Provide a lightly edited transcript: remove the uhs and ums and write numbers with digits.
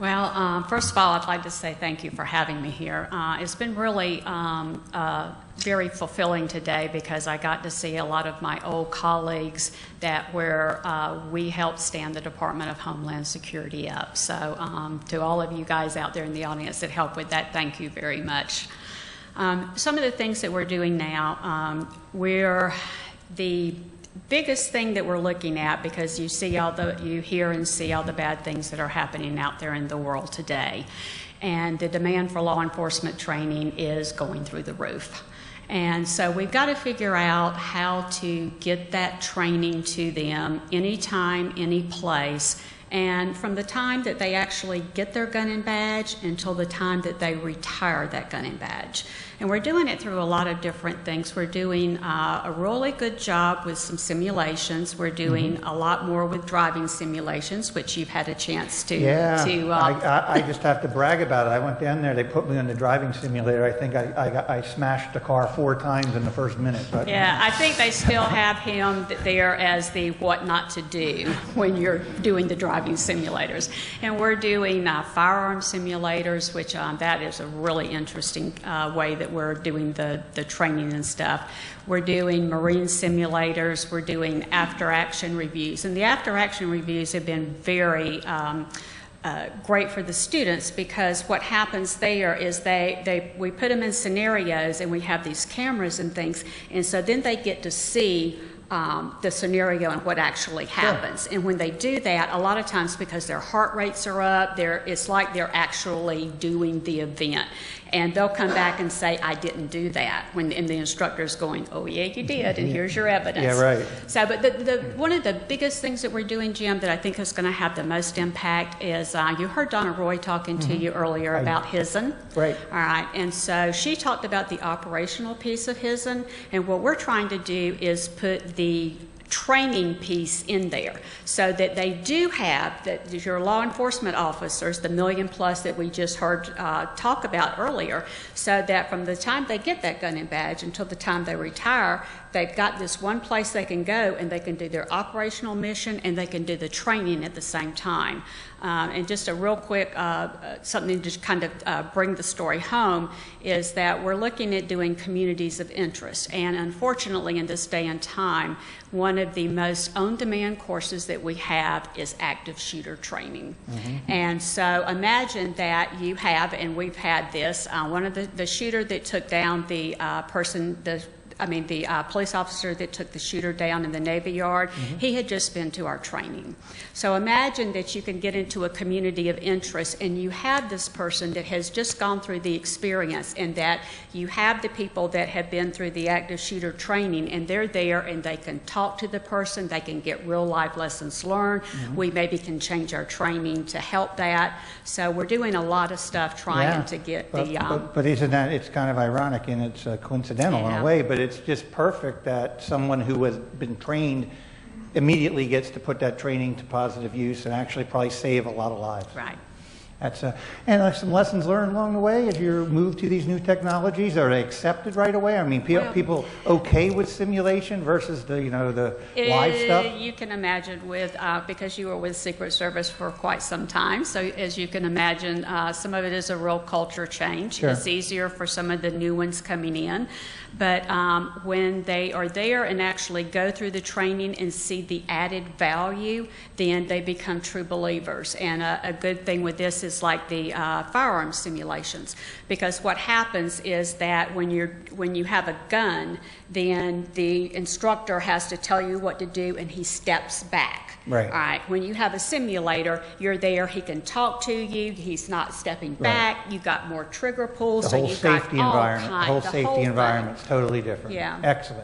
Well, first of all, I'd like to say thank you for having me here. It's been really very fulfilling today because I got to see a lot of my old colleagues that we helped stand the Department of Homeland Security up. So to all of you guys out there in the audience that helped with that, thank you very much. Some of the things that we're doing now, the biggest thing that we're looking at, because you hear and see all the bad things that are happening out there in the world today, and the demand for law enforcement training is going through the roof. And so we've got to figure out how to get that training to them anytime, any place, and from the time that they actually get their gun and badge until the time that they retire that gun and badge. And we're doing it through a lot of different things. We're doing a really good job with some simulations. We're doing a lot more with driving simulations, which you've had a chance to. Yeah, I just have to brag about it. I went down there, they put me on the driving simulator. I think I smashed the car 4 times in the first minute. But, yeah, I think they still have him there as the what not to do when you're doing the driving simulators. And we're doing firearm simulators, which that is a really interesting way that we're doing the training and stuff. We're doing marine simulators. We're doing after-action reviews. And the after-action reviews have been very great for the students, because what happens there is we put them in scenarios and we have these cameras and things, and so then they get to see the scenario and what actually happens. And when they do that, a lot of times because their heart rates are up, it's like they're actually doing the event. And they'll come back and say, I didn't do that, and the instructor's going, oh yeah, you did, and here's your evidence. Yeah, right. So, but one of the biggest things that we're doing, Jim, that I think is going to have the most impact is, you heard Donna Roy talking to you earlier about HISN. Right. All right, and so she talked about the operational piece of HISN, and what we're trying to do is put the training piece in there so that they do have, that your law enforcement officers, the million plus that we just heard talk about earlier, so that from the time they get that gun and badge until the time they retire, they've got this one place they can go and they can do their operational mission and they can do the training at the same time. And just a real quick, something to just kind of bring the story home is that we're looking at doing communities of interest. And unfortunately, in this day and time, one of the most on-demand courses that we have is active shooter training. And so imagine that you have, and we've had this, one of the shooter that took down the police officer that took the shooter down in the Navy Yard, he had just been to our training. So imagine that you can get into a community of interest and you have this person that has just gone through the experience, and that you have the people that have been through the active shooter training, and they're there and they can talk to the person, they can get real life lessons learned. We maybe can change our training to help that. So we're doing a lot of stuff trying to get But isn't that, it's kind of ironic and it's coincidental in a way, but it's just perfect that someone who has been trained immediately gets to put that training to positive use and actually probably save a lot of lives. Right. That's and some lessons learned along the way as you move to these new technologies. Are they accepted right away? I mean, people okay with simulation versus the live stuff? You can imagine because you were with Secret Service for quite some time, so as you can imagine, some of it is a real culture change. Sure. It's easier for some of the new ones coming in, but when they are there and actually go through the training and see the added value, then they become true believers. And a good thing with this is like the firearm simulations, because what happens is that when you have a gun, then the instructor has to tell you what to do and he steps back. Right. All right. When you have a simulator, you're there, he can talk to you, he's not stepping back, you got more trigger pulls, The whole safety environment. The whole safety environment's totally different. Yeah. Excellent.